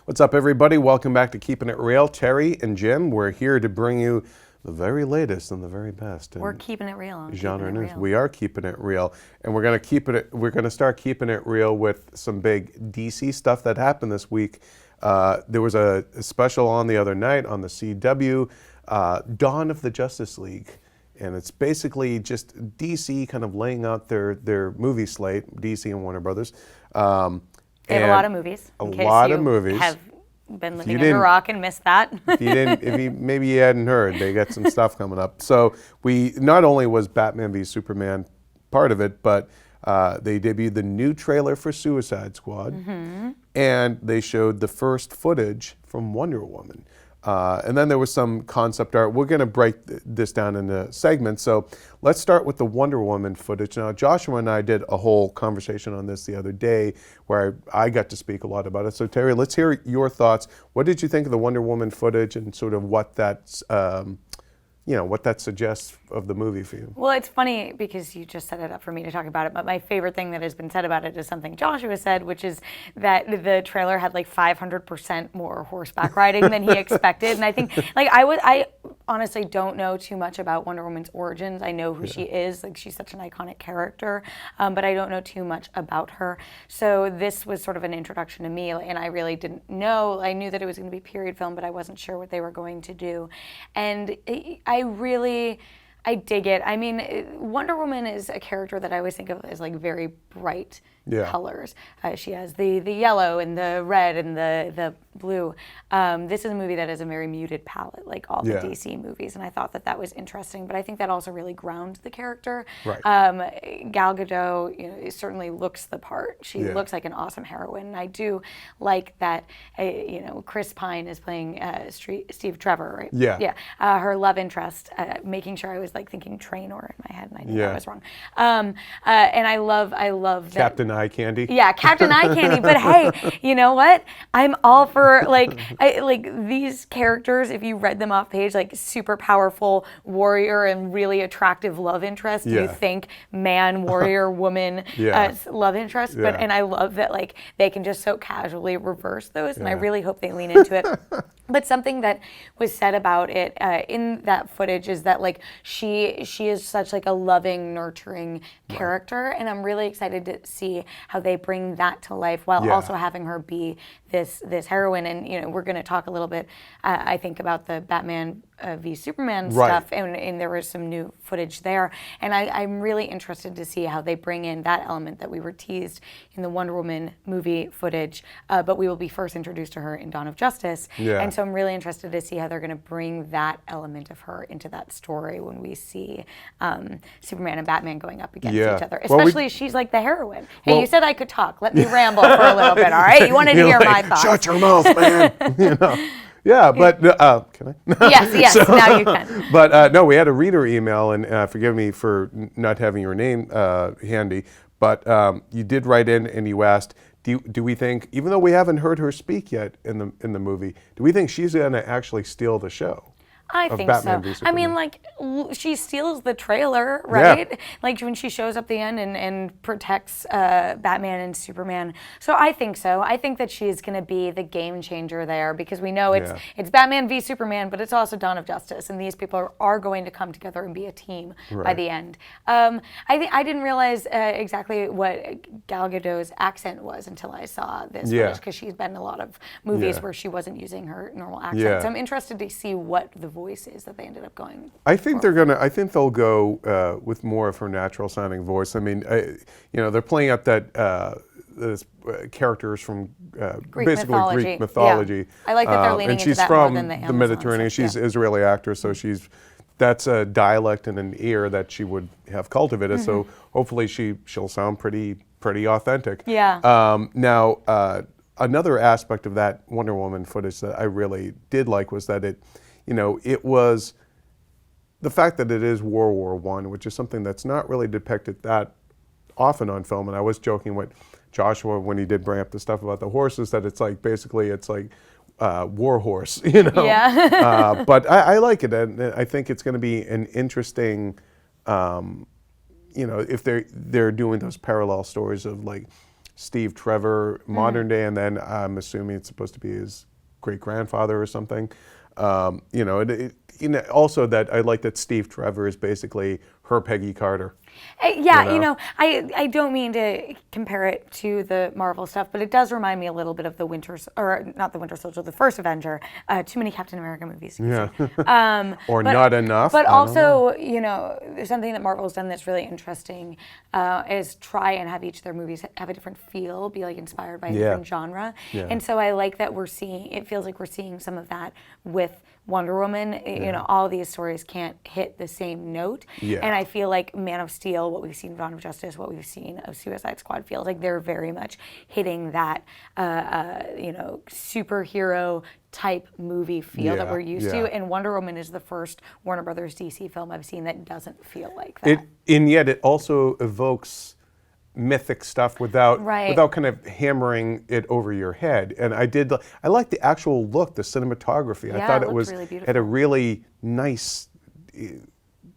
What's up, everybody? Welcome back to Keeping It Real. Terry and Jim, we're here to bring you the very latest and the very best. We're keeping it real. Genre news. We are keeping it real, and we're going to keep it. We're going to start keeping it real with some big DC stuff that happened this week. There was a special on the other night on the CW, Dawn of the Justice League. And it's basically just DC kind of laying out their movie slate, DC and Warner Brothers. They have a lot of movies. A lot of movies. Have been living under a rock and missed that. Maybe you hadn't heard, they got some stuff coming up. So we not only was Batman v Superman part of it, but they debuted the new trailer for Suicide Squad, and they showed the first footage from Wonder Woman. And then there was some concept art. We're going to break this down into segments. So let's start with the Wonder Woman footage. Now, Joshua and I did a whole conversation on this the other day where I got to speak a lot about it. So Terry, let's hear your thoughts. What did you think of the Wonder Woman footage and sort of what that's, what that suggests of the movie for you? Well, it's funny because you just set it up for me to talk about it, but my favorite thing that has been said about it is something Joshua said, which is that the trailer had like 500% more horseback riding than he expected. And I think, I honestly don't know too much about Wonder Woman's origins. I know who she is, like she's such an iconic character, but I don't know too much about her. So this was sort of an introduction to me, and I really didn't know. I knew that it was going to be period film, but I wasn't sure what they were going to do. And I dig it. I mean, Wonder Woman is a character that I always think of as like very bright colors. She has the yellow and the red and the blue. This is a movie that has a very muted palette, like all the DC movies, and I thought that was interesting. But I think that also really grounds the character. Right. Gal Gadot, certainly looks the part. She looks like an awesome heroine. And I do like that. Chris Pine is playing Steve Trevor, right? Yeah. Her love interest, making sure I was like thinking Trainor in my head, and I knew I was wrong. And I love that. Captain Eye Candy. Yeah, Captain Eye Candy. But hey, you know what? I'm all for these characters. If you read them off page, like super powerful warrior and really attractive love interest, you think man, warrior, woman, love interest. Yeah. And I love that they can just so casually reverse those, and I really hope they lean into it. But something that was said about it in that footage is that she is such like a loving, nurturing character, and I'm really excited to see how they bring that to life while also having her be this heroine. And we're going to talk a little bit, I think, about the Batman v Superman stuff, and there was some new footage there. And I'm really interested to see how they bring in that element that we were teased in the Wonder Woman movie footage, but we will be first introduced to her in Dawn of Justice. And so I'm really interested to see how they're going to bring that element of her into that story when we see Superman and Batman going up against each other. Especially she's like the heroine. Hey, you said I could talk. Let me ramble for a little bit, all right? You wanted to hear my thoughts. Shut your mouth, man. Yeah, but can I? Yes, now you can. But no, we had a reader email, and forgive me for not having your name handy, but you did write in and you asked, do we think, even though we haven't heard her speak yet in the movie, do we think she's going to actually steal the show? I think so. I mean, she steals the trailer, right? Yeah. Like when she shows up at the end and protects Batman and Superman. So I think so. I think that she's going to be the game changer there, because we know it's Batman v Superman, but it's also Dawn of Justice, and these people are going to come together and be a team by the end. I didn't realize exactly what Gal Gadot's accent was until I saw this footage, because she's been in a lot of movies where she wasn't using her normal accent. So I'm interested to see what the voice is that they ended up going. I think they'll go with more of her natural sounding voice. I mean, they're playing up that characters from Greek mythology. Yeah. I like that they're leaning into that more than the Amazon. And she's from the Mediterranean. She's an Israeli actor, so that's a dialect and an ear that she would have cultivated. So hopefully she'll sound pretty authentic. Yeah. Now, another aspect of that Wonder Woman footage that I really did like was that it was the fact that it is World War I, which is something that's not really depicted that often on film. And I was joking with Joshua when he did bring up the stuff about the horses, that it's like war horse, Yeah. But I like it, and I think it's going to be an interesting, if they're doing those parallel stories of Steve Trevor, modern day, and then I'm assuming it's supposed to be his great grandfather or something. You know, also that I like that Steve Trevor is basically her Peggy Carter. Yeah, you know, I don't mean to compare it to the Marvel stuff, but it does remind me a little bit of not the Winter Soldier, the first Avenger. Too many Captain America movies. Yeah. Or not enough. But also, you know, something that Marvel's done that's really interesting is try and have each of their movies have a different feel, be like inspired by a different genre. Yeah. And so I like that it feels like we're seeing some of that with Wonder Woman. You know, all these stories can't hit the same note. Yeah. And I feel like Man of Steel, what we've seen of Dawn of Justice, what we've seen of Suicide Squad feels like they're very much hitting that, you know, superhero type movie feel that we're used to. And Wonder Woman is the first Warner Brothers DC film I've seen that doesn't feel like that. And yet it also evokes mythic stuff without kind of hammering it over your head. And I like the actual look, the cinematography. I thought it was really had a really nice,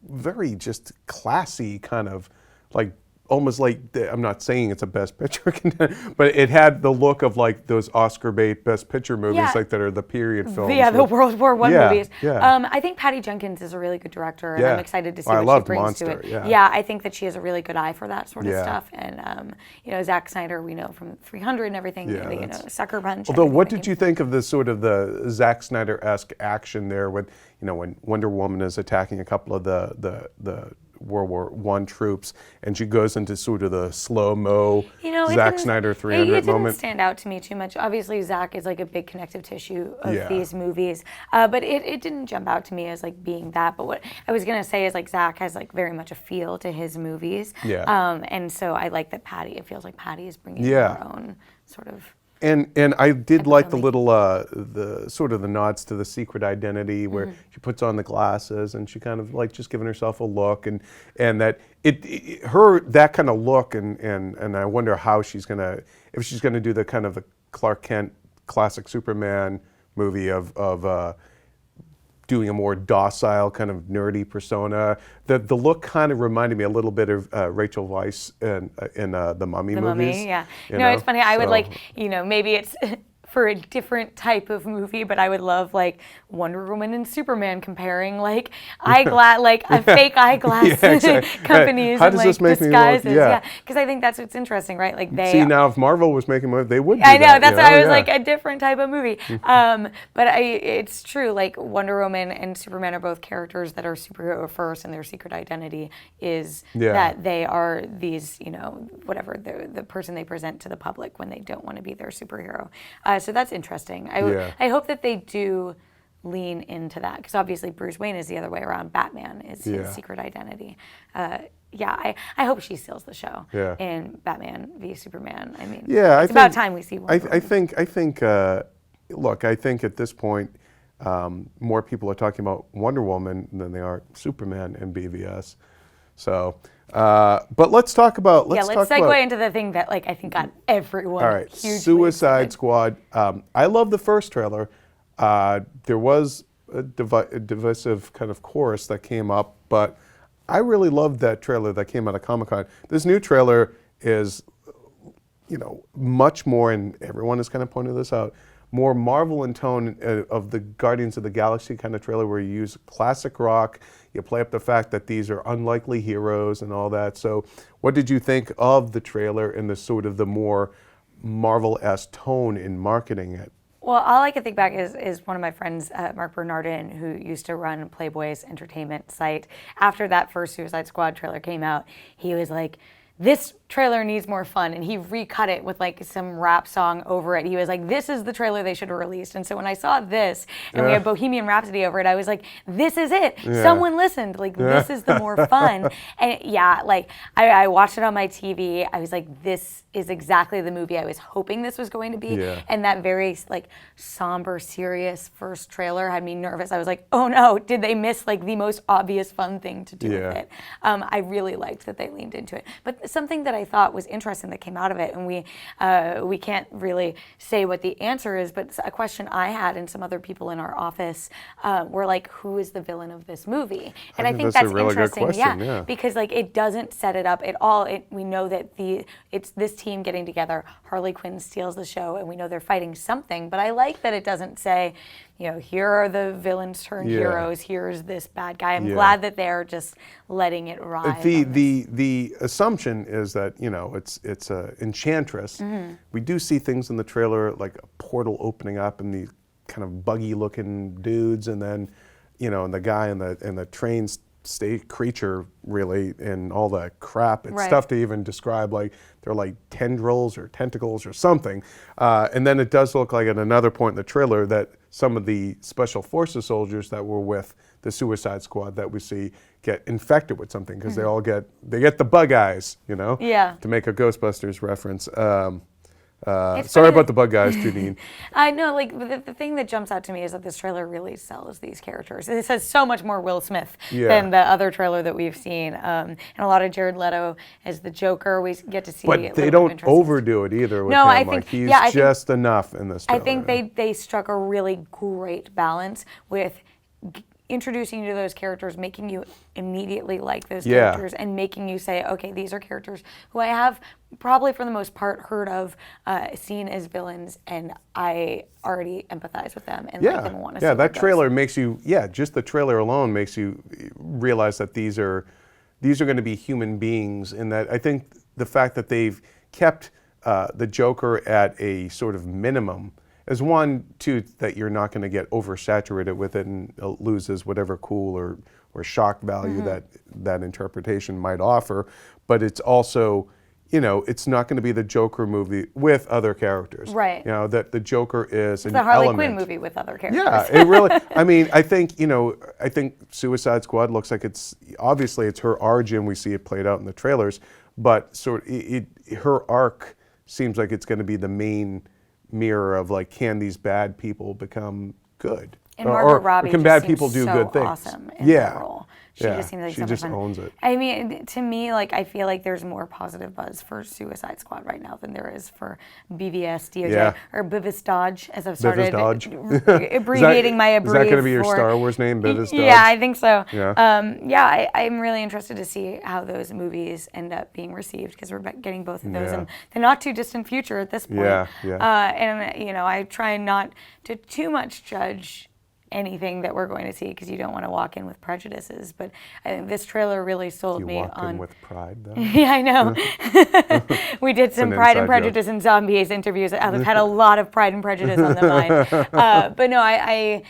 very just classy kind of like almost like I'm not saying it's a Best Picture contender, but it had the look of like those Oscar bait Best Picture movies like that are the period films. Yeah, the World War I movies. Yeah. I think Patty Jenkins is a really good director, and Yeah. I'm excited to see I what loved she brings Monster, to it. yeah. I think that she has a really good eye for that sort of Yeah. stuff. And you know, Zack Snyder, we know from 300 and everything. Yeah, you know, Sucker Punch. Although, what everything did you think of the sort of the Zack Snyder-esque action there when, you know, when Wonder Woman is attacking a couple of the World War I troops, and she goes into sort of the slow-mo Zack Snyder 300 it moment? didn't stand out to me too much. Obviously, Zack is like a big connective tissue of Yeah. these movies, but it didn't jump out to me as like being that. But what I was gonna say is like Zack has like very much a feel to his movies, and so I like that it feels like Patty is bringing her own sort of. And I did like the little the sort of the nods to the secret identity where she puts on the glasses and she kind of like just giving herself a look and that her that kind of look and I wonder how if she's gonna do the kind of the Clark Kent classic Superman movie of doing a more docile kind of nerdy persona. The look kind of reminded me a little bit of Rachel Weisz in the Mummy movies. Mummy, yeah. You No, know? it's funny. I would like, you know, maybe it's for a different type of movie, but I would love like Wonder Woman and Superman comparing like fake eyeglass companies How and does like this make me look? disguises. Yeah. Because I think that's what's interesting, right? Like See, now if Marvel was making movies, they would do I know, that. that's you why I was Yeah. like a different type of movie. But it's true, like Wonder Woman and Superman are both characters that are superhero first, and their secret identity is that they are these, you know, whatever, the person they present to the public when they don't want to be their superhero. So that's interesting. I hope that they do lean into that, because obviously Bruce Wayne is the other way around. Batman is his secret identity. I hope she steals the show in Batman v Superman. I mean, it's about time we see one. I think look, I think at this point more people are talking about Wonder Woman than they are Superman and BVS. So, but let's talk about let's segue into the thing that like I think got everyone. All right, hugely Suicide excited. Squad. I love the first trailer. There was a divisive kind of chorus that came up, but I really loved that trailer that came out of Comic-Con. This new trailer is, you know, much more, and everyone has kind of pointed this out, more Marvel in tone of the Guardians of the Galaxy kind of trailer where you use classic rock, you play up the fact that these are unlikely heroes and all that. So what did you think of the trailer and the sort of the more Marvel-esque tone in marketing it? Well, all I can think back is one of my friends, Mark Bernardin, who used to run Playboy's entertainment site. After that first Suicide Squad trailer came out, he was like, this trailer needs more fun, and he recut it with like some rap song over it. He was like, this is the trailer they should have released. And so when I saw this and we had Bohemian Rhapsody over it, I was like, this is it. Someone listened. Like, this is the more fun. And like I watched it on my TV. I was like, this is exactly the movie I was hoping this was going to be. And that very like somber, serious first trailer had me nervous. I was like, oh no, did they miss like the most obvious fun thing to do with it? I really liked that they leaned into it. But something that I thought was interesting that came out of it, and we can't really say what the answer is, but a question I had and some other people in our office were like, who is the villain of this movie? And I think that's a really interesting, good question, because like it doesn't set it up at all. We know that this team getting together. Harley Quinn steals the show, and we know they're fighting something. But I like that it doesn't say, here are the villains turned heroes. Here's this bad guy. I'm glad that they're just letting it ride. The assumption is that it's a enchantress. Mm-hmm. We do see things in the trailer like a portal opening up and these kind of buggy looking dudes, and then and the guy in the train state creature, really, and all that crap. It's tough to even describe. Like they're like tendrils or tentacles or something. And then it does look like at another point in the trailer that some of the special forces soldiers that were with the Suicide Squad that we see get infected with something, because they get the bug eyes, to make a Ghostbusters reference. Sorry about the bug guys, Janine. I know, like, the thing that jumps out to me is that this trailer really sells these characters. It says so much more Will Smith than the other trailer that we've seen. And a lot of Jared Leto as the Joker. We get to see. But they don't overdo it either with him. I think he's just enough in this trailer. I think they struck a really great balance with introducing you to those characters, making you immediately like those characters, and making you say, okay, these are characters who I have probably for the most part heard of, seen as villains, and I already empathize with them and like them and want to see that trailer makes you, just the trailer alone makes you realize that these are going to be human beings, and that I think the fact that they've kept the Joker at a sort of minimum is one, too, that you're not going to get oversaturated with it and it loses whatever cool or shock value that interpretation might offer. But it's also, it's not going to be the Joker movie with other characters. Right. That the Joker is an the Harley element. Quinn movie with other characters. Yeah, it really, I think Suicide Squad looks like obviously it's her origin. We see it played out in the trailers, but her arc seems like it's going to be the main mirror of like, can these bad people become good? And Margot Robbie can bad people do good things? Awesome in that role. She just seems like she just fun. owns it. I mean, to me, like, I feel like there's more positive buzz for Suicide Squad right now than there is for BVS, DOJ, or Bivis Dodge, as I've started abbreviating my Is that going to be your Star Wars name, Bivis Dodge? Yeah, I think so. Yeah. I'm really interested to see how those movies end up being received, because we're getting both of those in the not too distant future at this point. And I try not to too much judge anything that we're going to see, because you don't want to walk in with prejudices. But I think this trailer really sold me on. You walk in with pride, though. Yeah, I know. We did some Pride and Prejudice and Zombies interviews. I've had a lot of Pride and Prejudice on the mind. But no,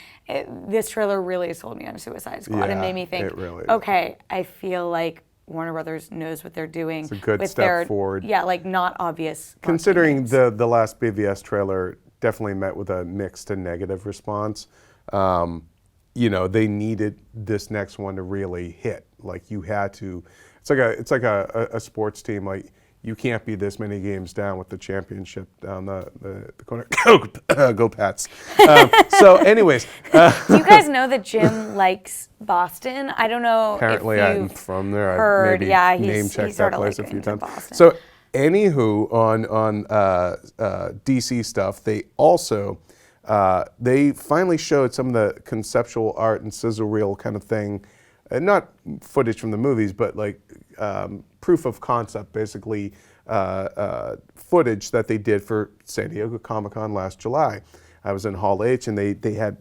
this trailer really sold me on Suicide Squad and made me think, okay, I feel like Warner Brothers knows what they're doing. It's a good step forward. Yeah, like not obvious. Considering the last BVS trailer definitely met with a mixed to negative response. They needed this next one to really hit. Like, you had to. It's like a sports team. Like, you can't be this many games down with the championship down the corner. Go Pats. So, anyways, do you guys know that Jim likes Boston? I don't know. Apparently, I'm from there. Heard, I've maybe name checked that place a few times. So, anywho, on DC stuff, they also. They finally showed some of the conceptual art and sizzle reel kind of thing, not footage from the movies, but like proof of concept, basically footage that they did for San Diego Comic-Con last July. I was in Hall H, and they had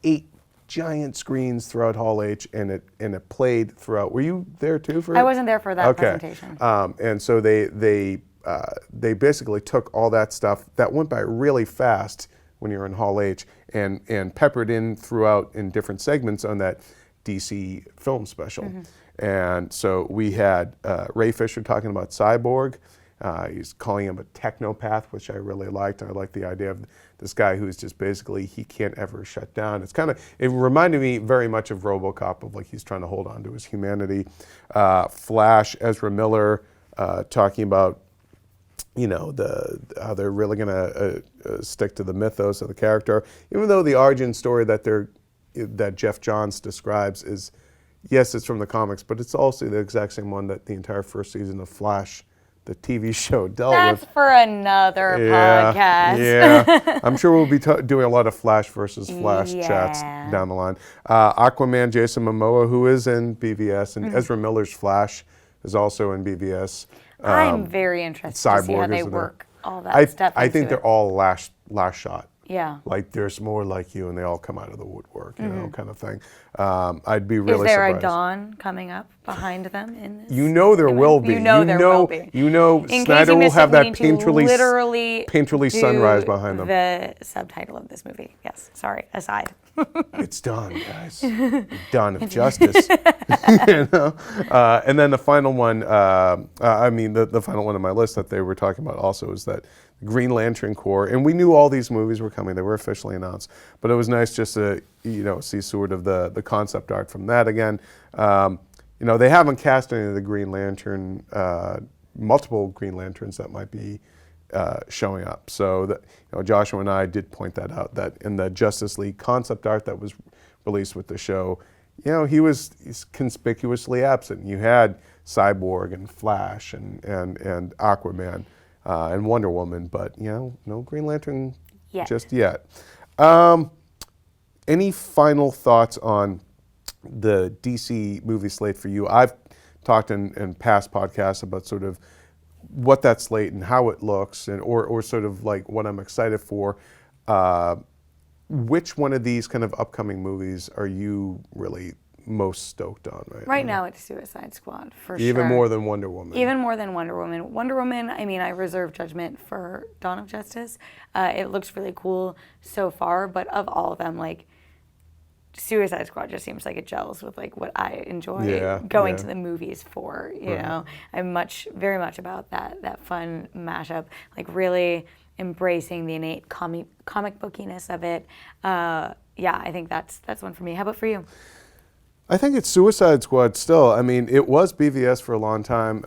8 giant screens throughout Hall H, and it played throughout. Were you there too for it? I wasn't there for that presentation. And so they basically took all that stuff that went by really fast when you're in Hall H, and peppered in throughout in different segments on that DC film special. And so we had Ray Fisher talking about Cyborg. He's calling him a technopath, which I really liked. I like the idea of this guy who's just basically, he can't ever shut down. It reminded me very much of RoboCop, of like he's trying to hold on to his humanity. Flash, Ezra Miller talking about how they're really going to stick to the mythos of the character, even though the origin story that Jeff Johns describes is, yes, it's from the comics, but it's also the exact same one that the entire first season of Flash, the TV show, dealt with. That's for another podcast. Yeah, I'm sure we'll be doing a lot of Flash versus Flash chats down the line. Aquaman, Jason Momoa, who is in BVS, and Ezra Miller's Flash is also in BVS. I'm very interested to see how Cyborg they is in there. work all that stuff I into think it. they're all last shot. Yeah. Like there's more like you, and they all come out of the woodwork, you know, kind of thing. I'd be really Is there surprised. a dawn coming up behind them in this? You know there will be. You know there will be. You know In case Snyder you will missed it, have we that need to literally painterly do sunrise behind them. the subtitle of this movie. Yes. Sorry. Aside. It's done, guys. Dawn of Justice. You know? And then the final one, the final one on my list that they were talking about also is that Green Lantern Corps, and we knew all these movies were coming; they were officially announced. But it was nice just to see sort of the concept art from that again. They haven't cast any of the Green Lantern, multiple Green Lanterns that might be showing up. So that Joshua and I did point that out, that in the Justice League concept art that was released with the show, he's conspicuously absent. You had Cyborg and Flash and Aquaman. And Wonder Woman, but no Green Lantern just yet. Any final thoughts on the DC movie slate for you? I've talked in past podcasts about sort of what that slate and how it looks, and or sort of like what I'm excited for. Which one of these kind of upcoming movies are you really most stoked on right now? It's Suicide Squad for sure. Even more than Wonder Woman. Even more than Wonder Woman. Wonder Woman, I reserve judgment for Dawn of Justice. It looks really cool so far, but of all of them, like Suicide Squad just seems like it gels with like what I enjoy going to the movies for. You know, I'm very much about that fun mashup, like really embracing the innate comic bookiness of it. I think that's one for me. How about for you? I think it's Suicide Squad still. I mean, it was BVS for a long time.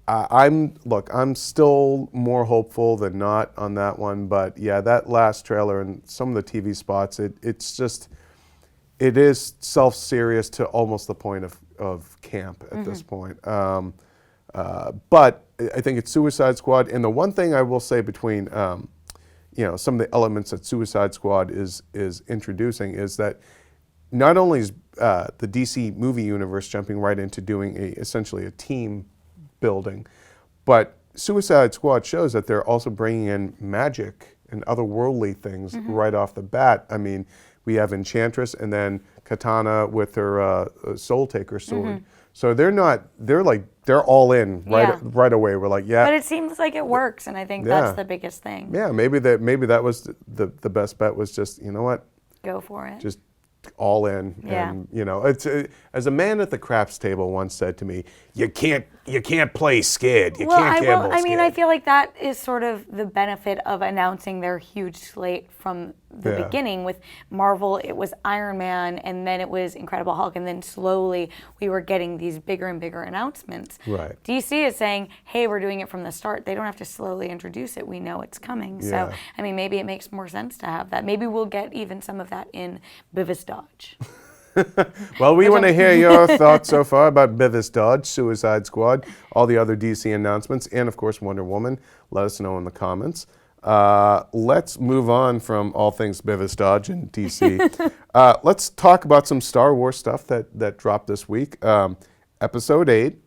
I'm still more hopeful than not on that one. But yeah, that last trailer and some of the TV spots, it is self-serious to almost the point of camp at this point. But I think it's Suicide Squad. And the one thing I will say between some of the elements that Suicide Squad is introducing is that not only is the DC movie universe jumping right into doing essentially a team building, but Suicide Squad shows that they're also bringing in magic and otherworldly things right off the bat. I mean, we have Enchantress and then Katana with her Soul Taker sword. So they're all in right away. We're like, But it seems like it works, and I think that's the biggest thing. Yeah, maybe that was the best bet, was just, you know what? Go for it. Just all in. And it's as a man at the craps table once said to me, you can't play scared. You can't gamble scared. I feel like that is sort of the benefit of announcing their huge slate from the beginning. With Marvel, it was Iron Man, and then it was Incredible Hulk, and then slowly we were getting these bigger and bigger announcements. Right. DC is saying, hey, we're doing it from the start. They don't have to slowly introduce it. We know it's coming. Yeah. So, maybe it makes more sense to have that. Maybe we'll get even some of that in Beavis Dodge. Well, we want to hear your thoughts so far about Beavis Dodge, Suicide Squad, all the other DC announcements, and of course Wonder Woman. Let us know in the comments. Let's move on from all things Beavis Dodge and DC. Let's talk about some Star Wars stuff that dropped this week. Episode 8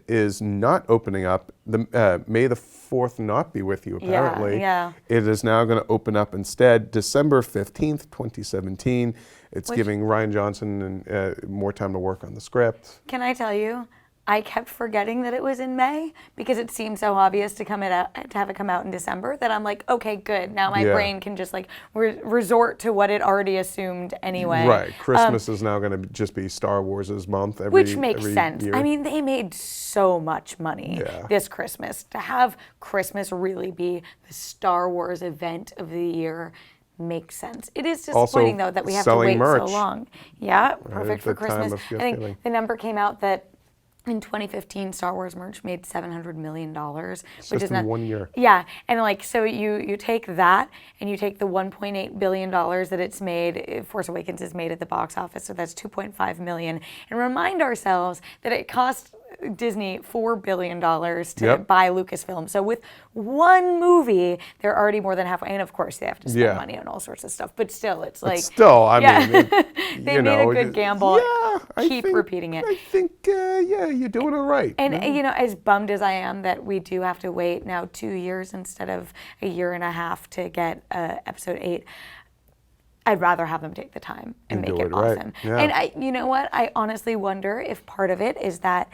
is not opening up. May the 4th not be with you, apparently. Yeah. It is now going to open up instead December 15th, 2017. It's giving Rian Johnson more time to work on the script. Can I tell you, I kept forgetting that it was in May because it seemed so obvious to have it come out in December that I'm like, okay, good. Now my brain can just like resort to what it already assumed anyway. Right. Christmas is now going to just be Star Wars' month which makes sense. year. I mean, they made so much money this Christmas. To have Christmas really be the Star Wars event of the year makes sense. It is disappointing, though, that we have to wait so long. Yeah, perfect for Christmas. I think the number came out that in 2015, Star Wars merch made $700 million, which is in 1 year. Yeah, and so you take that and you take the $1.8 billion that it's made. Force Awakens is made at the box office, so that's $2.5 million, and remind ourselves that it cost Disney $4 billion to buy Lucasfilm. So with one movie, they're already more than halfway. And of course, they have to spend money on all sorts of stuff. But still, it's like... I mean... They made a good gamble. Yeah, Keep repeating it. I think, yeah, you're doing all right. And as bummed as I am that we do have to wait now 2 years instead of a year and a half to get episode 8, I'd rather have them take the time and make it awesome. Yeah. And you know what? I honestly wonder if part of it is that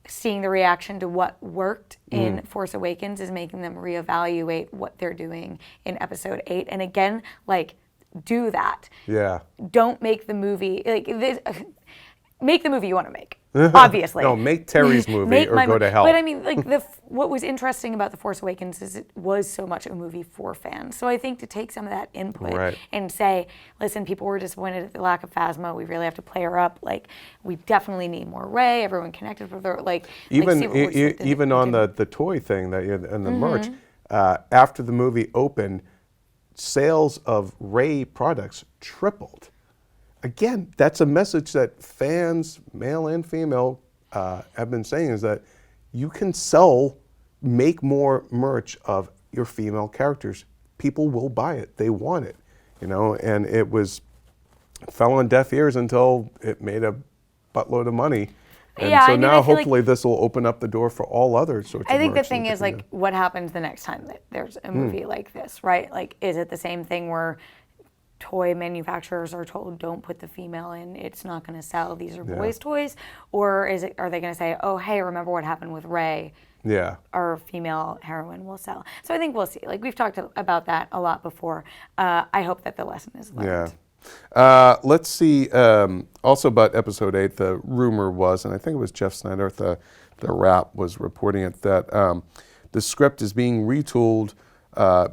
seeing the reaction to what worked in Force Awakens is making them reevaluate what they're doing in episode 8. And again, like, do that. Yeah. Don't make the movie like this. Make the movie you want to make. Obviously. No, make Terri's movie or go to hell. But I mean, like what was interesting about The Force Awakens is it was so much a movie for fans. So I think to take some of that input and say, listen, people were disappointed at the lack of Phasma. We really have to play her up. Like, we definitely need more Rey. Everyone connected with her. Even on the toy thing that and the merch, after the movie opened, sales of Rey products tripled. Again, that's a message that fans, male and female, have been saying, is that you can make more merch of your female characters. People will buy it. They want it, and it fell on deaf ears until it made a buttload of money. And so now hopefully this will open up the door for all other sorts of merch. I think the thing is, like, what happens the next time that there's a movie like this, right? Like, is it the same thing where toy manufacturers are told, don't put the female in, it's not going to sell, these are boys' toys? Or are they going to say, oh, hey, remember what happened with Rey? Yeah. Our female heroine will sell. So I think we'll see. Like, we've talked about that a lot before. I hope that the lesson is learned. Yeah. Let's see, also about episode 8, the rumor was, and I think it was Jeff Snyder, the Wrap was reporting it, that the script is being retooled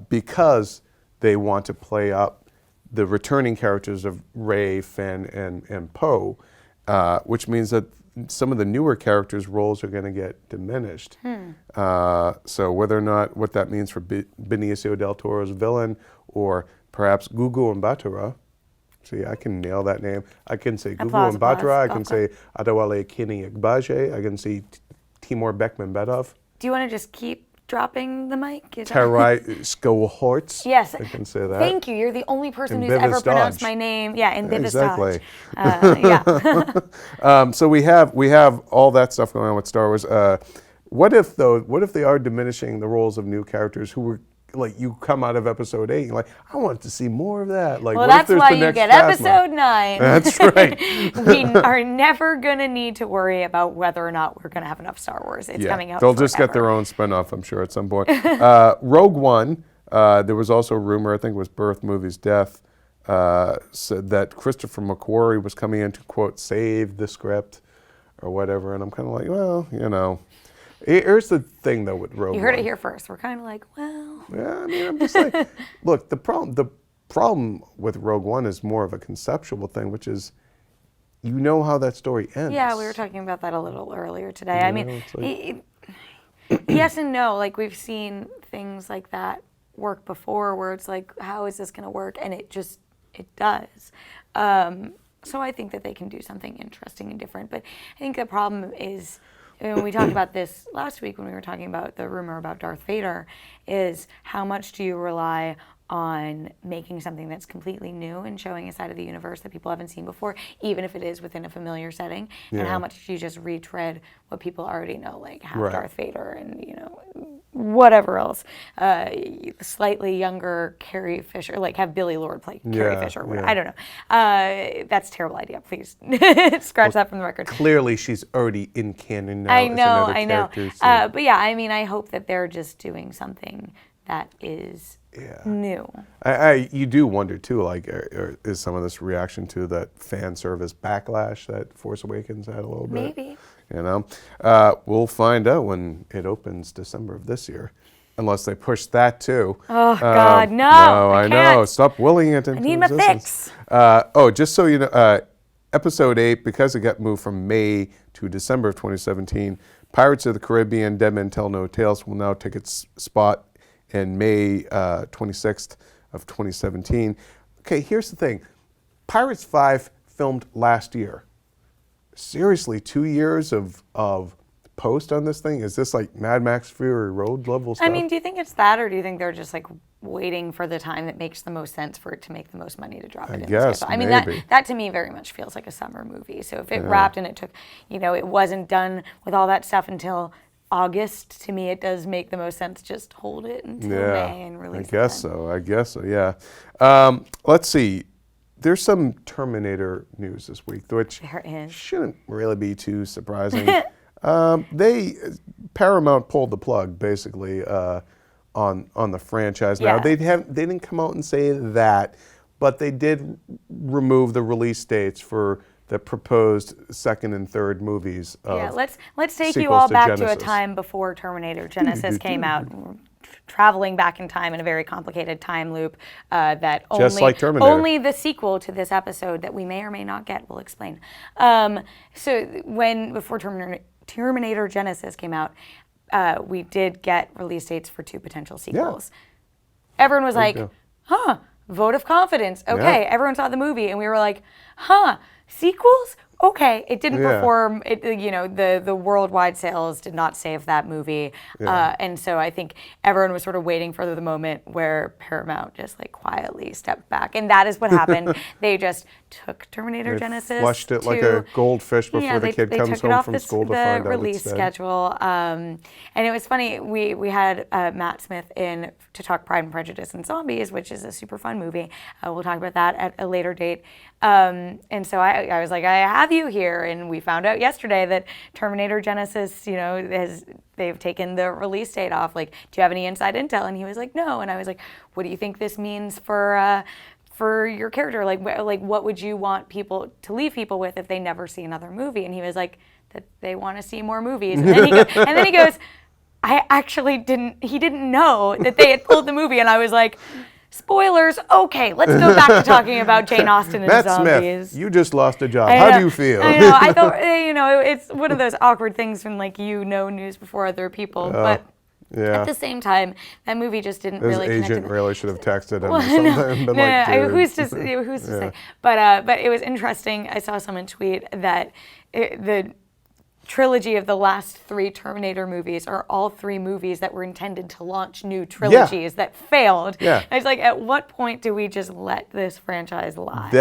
because they want to play up the returning characters of Rey, Finn, and Poe, which means that some of the newer characters' roles are going to get diminished. So whether or not what that means for Benicio del Toro's villain, or perhaps Gugu Mbatha. See, I can nail that name. I can say Gugu Mbatha. I can say Adewale Kini-Agbaje. I can see Timur Bekmambetov. Do you want to just keep dropping the mic? Terri Skohorts. Yes. I can say that. Thank you. You're the only person who's Bivis ever pronounced Dodge. my name. Yeah, in Bivis Exactly. Dodge. So we have all that stuff going on with Star Wars. What if they are diminishing the roles of new characters who were, like, you come out of episode 8, you're like, I want to see more of that. Like, well, what that's if there's why the you next get Phasma? episode 9. That's right. We are never going to need to worry about whether or not we're going to have enough Star Wars. It's coming out They'll forever. just get their own spinoff, I'm sure, at some point. Rogue One, there was also a rumor, I think it was Birth Movie's Death, said that Christopher McQuarrie was coming in to, quote, save the script or whatever. And I'm kind of like, well, here's the thing, though, with Rogue One. You heard it here first. We're kind of like, well. Yeah, I mean, I'm just like, look, the problem with Rogue One is more of a conceptual thing, which is, how that story ends. Yeah, we were talking about that a little earlier today. I mean, yes and no. Like, we've seen things like that work before, where it's like, how is this going to work? And it does. So I think that they can do something interesting and different. But I think the problem is, when we talked about this last week when we were talking about the rumor about Darth Vader, is how much do you rely on making something that's completely new and showing a side of the universe that people haven't seen before, even if it is within a familiar setting, and how much do you just retread what people already know, like have Darth Vader and whatever else, slightly younger Carrie Fisher, like have Billy Lord play Carrie Fisher. I don't know. That's a terrible idea. Please scratch that from the record. Clearly, she's already in canon now. I know. So. But yeah, I mean, I hope that they're just doing something that is new. You do wonder too, like, is some of this reaction to that fan service backlash that Force Awakens had a little bit? Maybe. We'll find out when it opens December of this year, unless they push that too. Oh God, no! No, I know. Stop willing it into I need existence. my fix. Just so you know, episode 8, because it got moved from May to December of 2017, Pirates of the Caribbean: Dead Men Tell No Tales will now take its spot in May 26th of 2017. Okay, here's the thing. Pirates 5 filmed last year. Seriously, 2 years of post on this thing? Is this like Mad Max Fury Road level stuff? I mean, do you think it's that, or do you think they're just like waiting for the time that makes the most sense for it to make the most money to drop it in the schedule? I mean, maybe. that to me very much feels like a summer movie. So if it wrapped and it took, it wasn't done with all that stuff until August, to me it does make the most sense. Just hold it until May and release it. I guess so, yeah. Let's see. There's some Terminator news this week, which shouldn't really be too surprising. Paramount pulled the plug basically on the franchise. Now they didn't come out and say that, but they did remove the release dates for the proposed second and third movies. Let's take you all back to a time before Terminator Genesis came out. Traveling back in time in a very complicated time loop that just like Terminator. Only the sequel to this episode that we may or may not get will explain. Before Terminator Genesis came out, we did get release dates for 2 potential sequels. Yeah. Everyone was like, vote of confidence. Okay, everyone saw the movie and we were like, sequels? Okay, it didn't perform. The worldwide sales did not save that movie, and so I think everyone was sort of waiting for the moment where Paramount just like quietly stepped back, and that is what happened. They just took Terminator Genesis, flushed it like a goldfish before the kid comes home from school to find out the release schedule. And it was funny. We had Matt Smith in to talk Pride and Prejudice and Zombies, which is a super fun movie. We'll talk about that at a later date. And so I was like, I have you here, and we found out yesterday that Terminator Genesis, they've taken the release date off. Like, do you have any inside intel? And he was like, no. And I was like, what do you think this means for your character? Like what would you want people to leave people with if they never see another movie? And he was like, that they want to see more movies. And then he goes, I actually he didn't know that they had pulled the movie. And I was like, spoilers. Okay, let's go back to talking about Jane Austen and Matt zombies. Smith, you just lost a job. How do you feel? I know. I thought, it's one of those awkward things when news before other people. But at the same time, that movie just didn't really connect. His agent really should have texted him or something. Who's to say? But it was interesting. I saw someone tweet that the trilogy of the last 3 Terminator movies are all 3 movies that were intended to launch new trilogies that failed. Yeah. And it's like, at what point do we just let this franchise lie?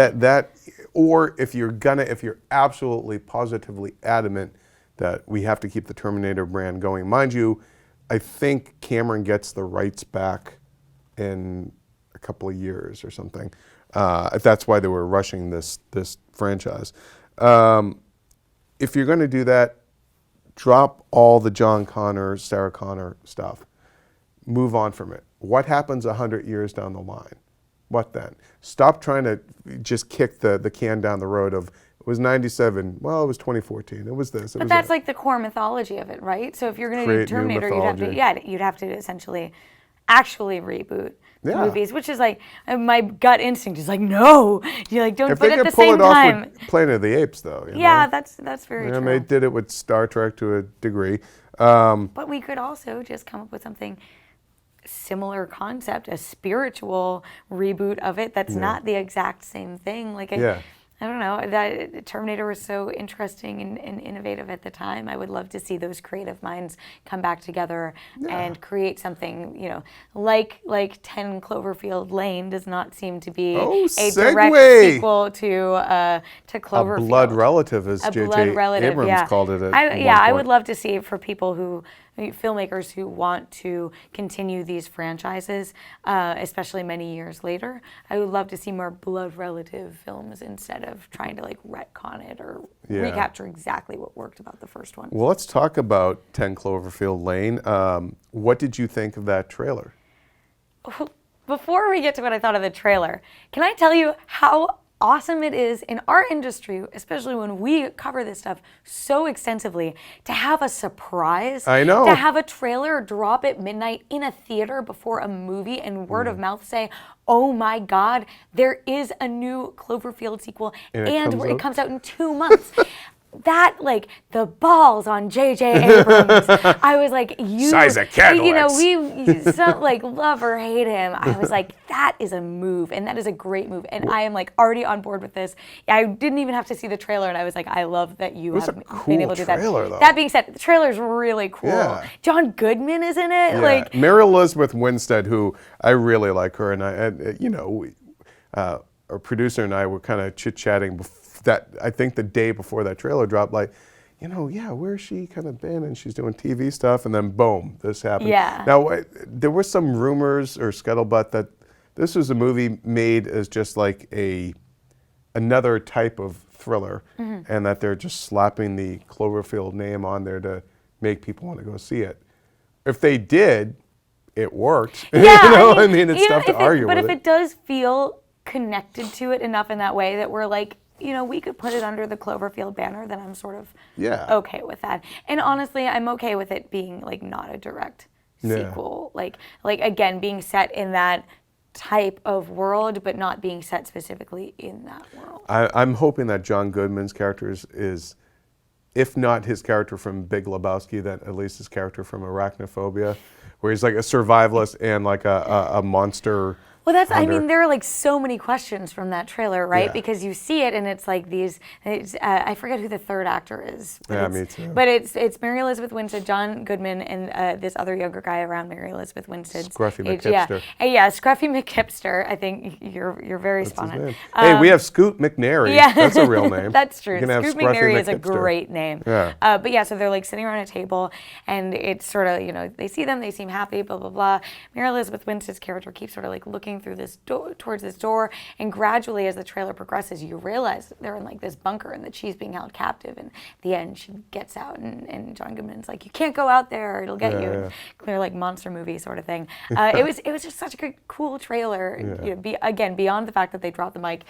Or if you're absolutely positively adamant that we have to keep the Terminator brand going. Mind you, I think Cameron gets the rights back in a couple of years or something. That's why they were rushing this franchise. If you're going to do that, drop all the John Connor, Sarah Connor stuff. Move on from it. What happens 100 years down the line? What then? Stop trying to just kick the can down the road of, it was 97, well, it was 2014, it was this. But that's like the core mythology of it, right? So if you're going to do Terminator, you'd have to essentially actually reboot movies, which is like, my gut instinct is like, no, don't. But at the same time, with Planet of the Apes, though. That's very true. They did it with Star Trek to a degree. But we could also just come up with something similar concept, a spiritual reboot of it that's not the exact same thing. I don't know, that Terminator was so interesting and innovative at the time. I would love to see those creative minds come back together and create something, like 10 Cloverfield Lane does not seem to be a direct sequel to Cloverfield. A blood relative, as J.J. Abrams called it. I would love to see, for people filmmakers who want to continue these franchises, especially many years later, I would love to see more blood relative films instead of trying to retcon it or recapture exactly what worked about the first one. Well, let's talk about 10 Cloverfield Lane. What did you think of that trailer? Before we get to what I thought of the trailer, can I tell you how awesome it is in our industry, especially when we cover this stuff so extensively, to have a surprise. I know. To have a trailer drop at midnight in a theater before a movie and word of mouth say, oh my God, there is a new Cloverfield sequel and it comes out in 2 months. that, like, the balls on J.J. Abrams, I was like, Size of candlelights. we like love or hate him. I was like, that is a move, and that is a great move, and I am like already on board with this. I didn't even have to see the trailer, and I was like, I love that you have been able to do that. Though. That being said, the trailer's really cool. Yeah. John Goodman is in it. Yeah. Like Mary Elizabeth Winstead, who I really like her, and our producer and I were kind of chit-chatting that I think the day before that trailer dropped, like, where's she kind of been? And she's doing TV stuff, and then boom, this happened. Yeah. Now, there were some rumors or scuttlebutt that this was a movie made as just like another type of thriller, and that they're just slapping the Cloverfield name on there to make people want to go see it. If they did, it worked. Yeah, I mean, it's tough to argue with it. But if it does feel connected to it enough in that way that we're like, we could put it under the Cloverfield banner, then I'm sort of okay with that. And honestly, I'm okay with it being like not a direct sequel. Like again, being set in that type of world, but not being set specifically in that world. I'm hoping that John Goodman's character is, if not his character from Big Lebowski, then at least his character from Arachnophobia, where he's like a survivalist and like a monster. Well, there are like so many questions from that trailer, right? Yeah. Because you see it and it's like I forget who the third actor is. Me too. But it's Mary Elizabeth Winstead, John Goodman, and this other younger guy around Mary Elizabeth Winstead's Scruffy age. McHipster. Yeah, Scruffy McHipster. I think you're very spot on. Hey, we have Scoot McNairy. Yeah. That's a real name. That's true. You can have Scoot Scruffy McNairy is a McHipster. great name. Yeah. But yeah, so they're like sitting around a table, and it's sort of, they see them, they seem happy, blah, blah, blah. Mary Elizabeth Winstead's character keeps sort of like looking through this door, towards this door, and gradually as the trailer progresses, you realize they're in like this bunker and that she's being held captive, and at the end she gets out, and John Goodman's like, you can't go out there, it'll get you. Yeah. Clear like monster movie sort of thing. It was just such a good, cool trailer. Yeah. Beyond the fact that they dropped the mic,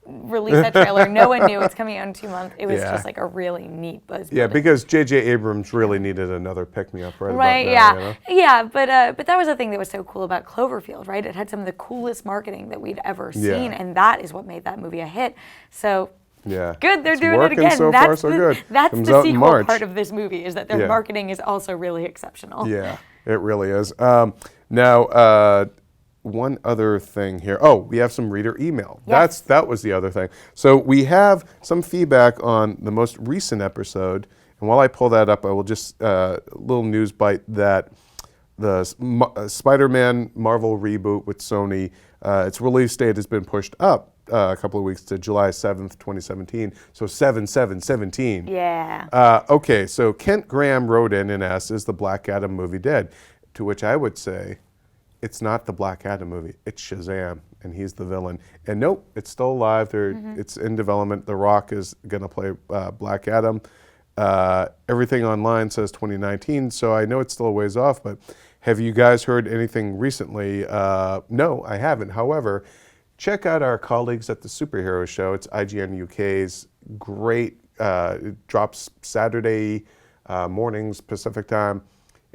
release that trailer. No one knew it's coming out in 2 months. It was just like a really neat buzz. Yeah, because J.J. Abrams really needed another pick-me-up right yeah. about now. Yeah, but that was the thing that was so cool about Cloverfield, right? It had some of the coolest marketing that we'd ever seen, and that is what made that movie a hit. So good, they're doing it again. So far, so good. That's Comes the out in sequel March. part of this movie, is that their marketing is also really exceptional. Yeah, it really is. Now, one other thing here. Oh, we have some reader email. Yes. That was the other thing. So we have some feedback on the most recent episode, and while I pull that up, I will just a little news bite that the Spider-Man Marvel reboot with Sony, its release date has been pushed up a couple of weeks to July 7th, 2017. So 7/7/17. Yeah. Okay, so Kent Graham wrote in and asked, is the Black Adam movie dead? To which I would say, it's not the Black Adam movie, it's Shazam, and he's the villain. And nope, it's still alive. It's in development. The Rock is going to play Black Adam. Everything online says 2019, so I know it's still a ways off, but have you guys heard anything recently? No, I haven't. However, check out our colleagues at the Superhero Show. It's IGN UK's great, it drops Saturday mornings Pacific time,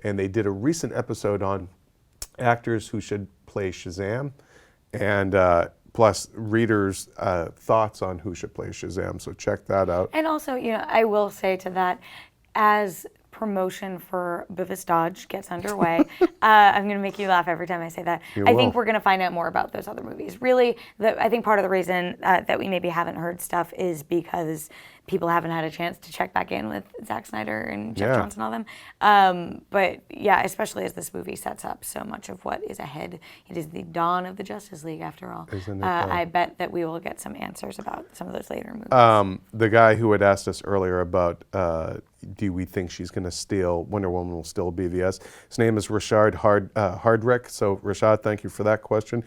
and they did a recent episode on actors who should play Shazam, and plus readers' thoughts on who should play Shazam. So check that out. And also, I will say to that, as promotion for Beavis Dodge gets underway, I'm going to make you laugh every time I say that. I think we're going to find out more about those other movies. Really, I think part of the reason that we maybe haven't heard stuff is because people haven't had a chance to check back in with Zack Snyder and Jeff Johns and all them. But yeah, especially as this movie sets up so much of what is ahead. It is the dawn of the Justice League, after all. Isn't it I bet that we will get some answers about some of those later movies. The guy who had asked us earlier about do we think she's going to steal, Wonder Woman will steal BVS, his name is Rashad Hardrick. So Rashad, thank you for that question.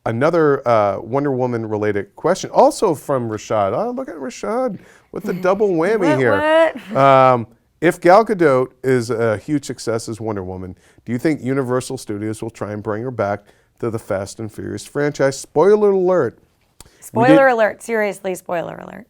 Another Wonder Woman related question, also from Rashad. Oh, look at Rashad with the double whammy here. If Gal Gadot is a huge success as Wonder Woman, do you think Universal Studios will try and bring her back to the Fast and Furious franchise? Spoiler alert. Spoiler alert. Seriously, spoiler alert.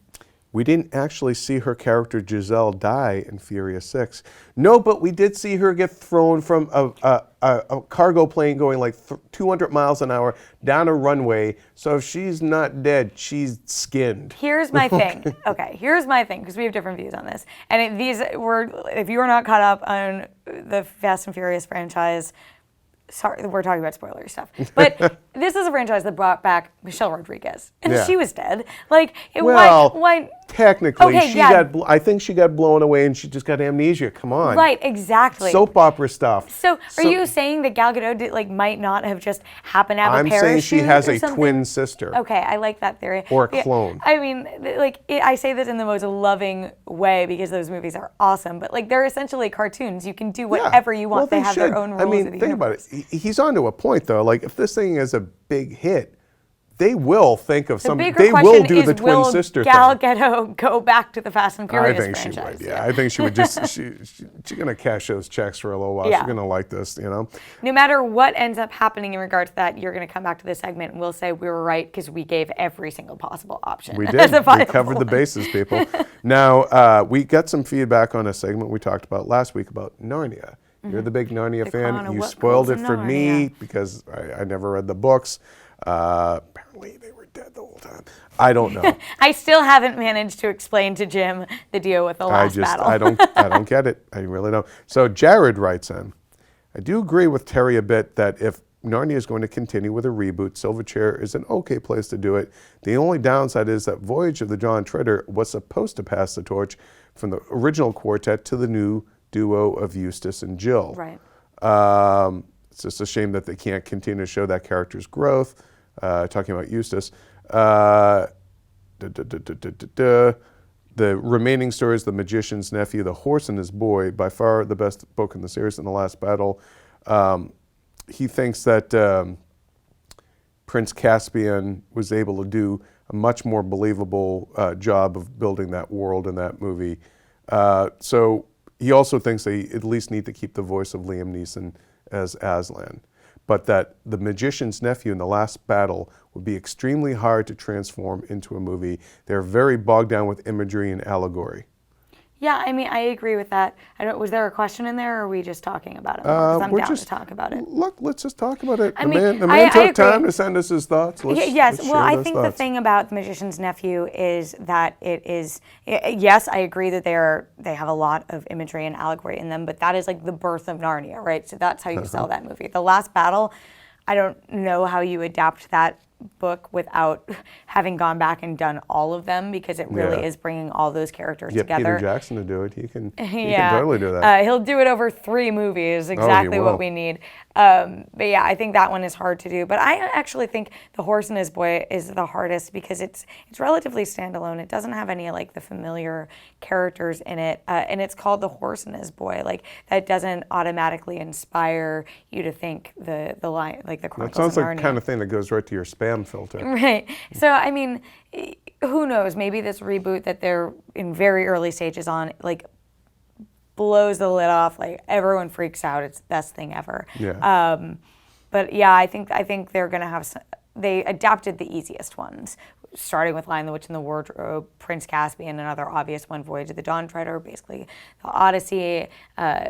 we didn't actually see her character Giselle die in Furious 6. No, but we did see her get thrown from a cargo plane going like 200 miles an hour down a runway. So if she's not dead, she's skinned. Here's my thing. Okay, here's my thing, because we have different views on this. And if you are not caught up on the Fast and Furious franchise, sorry, we're talking about spoilery stuff. But this is a franchise that brought back Michelle Rodriguez, and she was dead. Like, why? Technically, I think she got blown away, and she just got amnesia. Come on. Right, exactly. Soap opera stuff. So, are you saying that Gal Gadot might not have just happened to have a parachute? I'm saying she has a twin sister. Okay, I like that theory. Or a clone. I mean, I say this in the most loving way because those movies are awesome, but they're essentially cartoons. You can do whatever you want. Well, they have their own rules. I mean, think about it. He's on to a point, though. Like, if this thing is a big hit, they will think of some. They will do the twin sister thing. Will Gal Gadot go back to the Fast and Furious franchise? I think she would. Yeah, I think she would just. She's gonna cash those checks for a little while. Yeah. She's gonna like this, No matter what ends up happening in regards to that, you're gonna come back to this segment and we'll say we were right because we gave every single possible option. We did. We covered the bases, people. Now we got some feedback on a segment we talked about last week about Narnia. You're the big Narnia fan. You spoiled it for me because I never read the books. Apparently they were dead the whole time. I don't know. I still haven't managed to explain to Jim the deal with the last battle. I don't get it. I really don't. So Jared writes in, I do agree with Terri a bit that if Narnia is going to continue with a reboot, Silverchair is an okay place to do it. The only downside is that Voyage of the Dawn Treader was supposed to pass the torch from the original quartet to the new duo of Eustace and Jill. Right. It's just a shame that they can't continue to show that character's growth. Talking about Eustace. The remaining stories, The Magician's Nephew, The Horse and His Boy, by far the best book in the series in the last battle. He thinks that Prince Caspian was able to do a much more believable job of building that world in that movie. So he also thinks they at least need to keep the voice of Liam Neeson as Aslan, but that The Magician's Nephew in the last battle would be extremely hard to transform into a movie. They're very bogged down with imagery and allegory. Yeah, I mean, I agree with that. Was there a question in there, or are we just talking about it? Because I'm down to talk about it. Look, let's just talk about it. The man took time to send us his thoughts. Yes, well, I think the thing about The Magician's Nephew is that it is, yes, I agree that they have a lot of imagery and allegory in them, but that is like the birth of Narnia, right? So that's how you sell that movie. The Last Battle, I don't know how you adapt that book without having gone back and done all of them, because it really is bringing all those characters together. Peter Jackson to do it. He can totally do that. He'll do it over 3 movies, exactly what we need. But yeah, I think that one is hard to do. But I actually think The Horse and His Boy is the hardest because it's relatively standalone. It doesn't have any the familiar characters in it, and it's called The Horse and His Boy. That doesn't automatically inspire you to think the line the Chronicles of Narnia. That sounds like the kind of thing that goes right to your spam filter. Right. So I mean, who knows? Maybe this reboot that they're in very early stages on blows the lid off. Everyone freaks out. It's the best thing ever. Yeah. But yeah, I think they're gonna have. They adapted the easiest ones, starting with Lion, the Witch, and the Wardrobe, Prince Caspian, another obvious one, Voyage of the Dawn Treader, basically the Odyssey,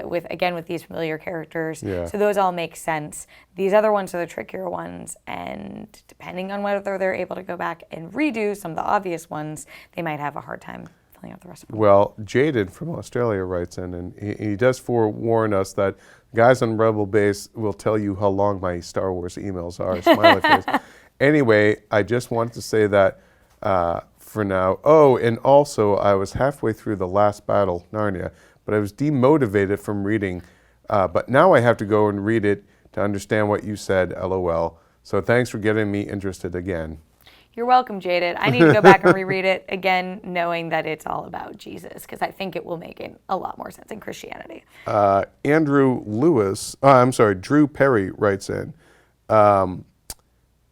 with these familiar characters. Yeah. So those all make sense. These other ones are the trickier ones, and depending on whether they're able to go back and redo some of the obvious ones, they might have a hard time filling out the rest of them. Well, Jaded from Australia writes in, and he does forewarn us that guys on Rebel Base will tell you how long my Star Wars emails are. Smiley face. Anyway, I just wanted to say that for now. Oh, and also I was halfway through The Last Battle, Narnia, but I was demotivated from reading. But now I have to go and read it to understand what you said, LOL. So thanks for getting me interested again. You're welcome, Jaded. I need to go back and reread it again, knowing that it's all about Jesus, because I think it will make a lot more sense in Christianity. Drew Perry writes in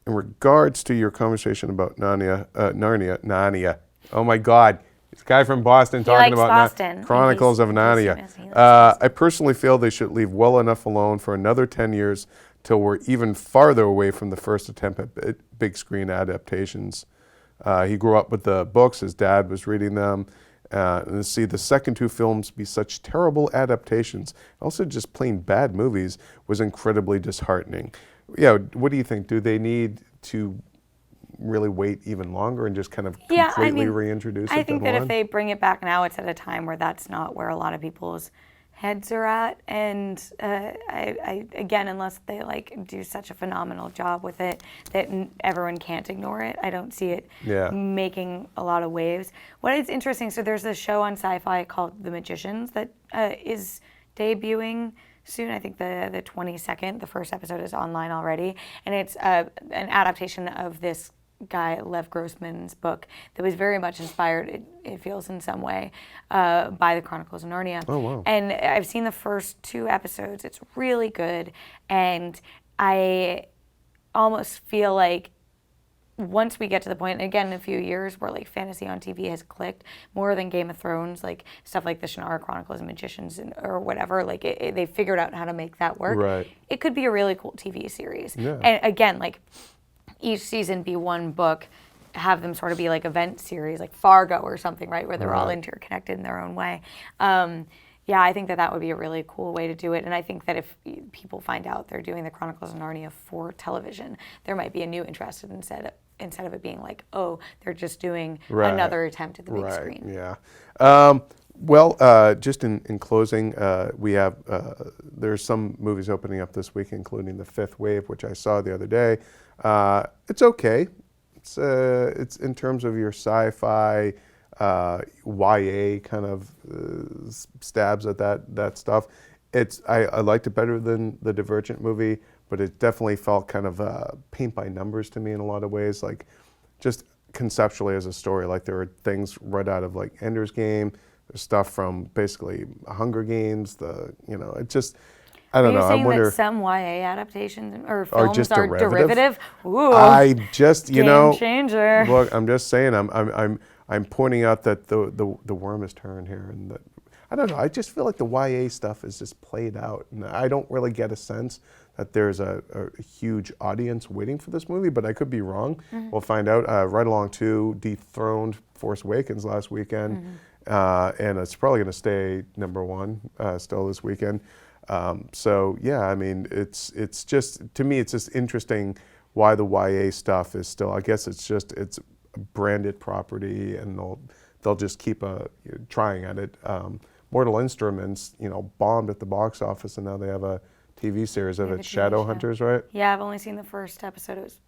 regards to your conversation about Narnia. Oh my God, this guy from Boston talking about Chronicles of Narnia. I personally feel they should leave well enough alone for another 10 years till we're even farther away from the first attempt at big screen adaptations. He grew up with the books. His dad was reading them. And to see the second two films be such terrible adaptations, also just plain bad movies, was incredibly disheartening. Yeah, what do you think? Do they need to really wait even longer and just kind of completely reintroduce it? I think that if they bring it back now, it's at a time where that's not where a lot of people's heads are at, and I again, unless they like do such a phenomenal job with it that everyone can't ignore it, I don't see it making a lot of waves. What is interesting, so there's this show on Sci-Fi called The Magicians that is debuting soon. I think the 22nd. The first episode is online already, and it's an adaptation of this guy Lev Grossman's book that was very much inspired, it feels in some way, by the Chronicles of Narnia. Oh, wow. And I've seen the first 2 episodes. It's really good, and I almost feel like once we get to the point, again, in a few years, where like fantasy on TV has clicked more than Game of Thrones, like stuff like the Shannara Chronicles and Magicians or whatever, like they figured out how to make that work. Right. It could be a really cool TV series. Yeah. And again, like each season be one book, have them sort of be like event series, like Fargo or something, right, where they're all interconnected in their own way. Yeah, I think that would be a really cool way to do it. And I think that if people find out they're doing the Chronicles of Narnia for television, there might be a new interest instead of it being like, oh, they're just doing another attempt at the big screen. Yeah. Just in closing, we have there's some movies opening up this week, including The Fifth Wave, which I saw the other day. It's okay. It's in terms of your sci-fi, YA kind of stabs at that stuff. I liked it better than the Divergent movie, but it definitely felt kind of paint by numbers to me in a lot of ways. Like just conceptually as a story, like there were things right out of like Ender's Game. There's stuff from basically Hunger Games. It just. I don't know. Are you saying I wonder that some YA adaptations or films just are derivative? Ooh, I just game changer. Look, I'm just saying. I'm pointing out that the worm is turned here, and that I don't know. I just feel like the YA stuff is just played out, and I don't really get a sense that there's a huge audience waiting for this movie. But I could be wrong. Mm-hmm. We'll find out. Right Along 2 dethroned Force Awakens last weekend, and it's probably going to stay #1 still this weekend. So yeah, I mean, it's just, to me, it's just interesting why the YA stuff is still, I guess it's a branded property, and they'll just keep trying at it. Mortal Instruments, bombed at the box office, and now they have a TV series of it, Shadowhunters, right? Yeah, I've only seen the first episode. It was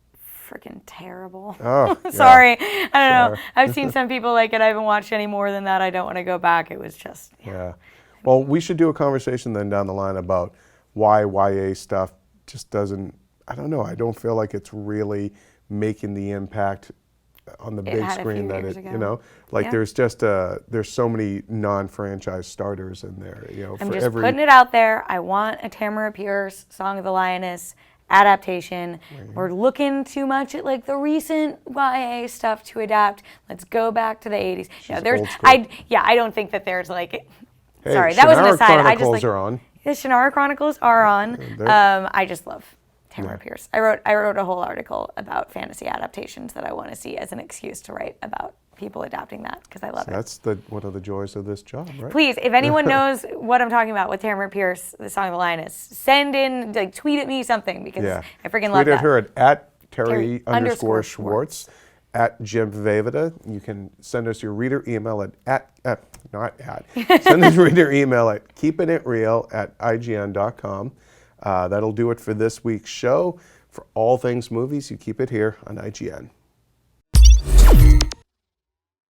freaking terrible. Oh, sorry. I don't know. I've seen some people like it. I haven't watched any more than that. I don't want to go back. It was just, yeah. Well, we should do a conversation then down the line about why YA stuff just doesn't, I don't know, I don't feel like it's really making the impact on the big screen that there's just there's so many non-franchise starters in there, I'm just putting it out there. I want a Tamara Pierce Song of the Lioness adaptation. We're looking too much at like the recent YA stuff to adapt. Let's go back to the 80s. I don't think that there's like, hey, sorry, that was an aside. Chronicles are on. The Shannara Chronicles are on. I just love Tamara Pierce. I wrote a whole article about fantasy adaptations that I want to see as an excuse to write about people adapting that because I love it. That's one of the joys of this job, right? Please, if anyone knows what I'm talking about with Tamara Pierce, the Song of the Lioness, send in, tweet at me something because I freaking love that. Tweet at her at Terri_Schwartz. At Jim Vavida. You can send us your reader email send us reader email at keepingitreal@ign.com. That'll do it for this week's show. For all things movies, you keep it here on IGN.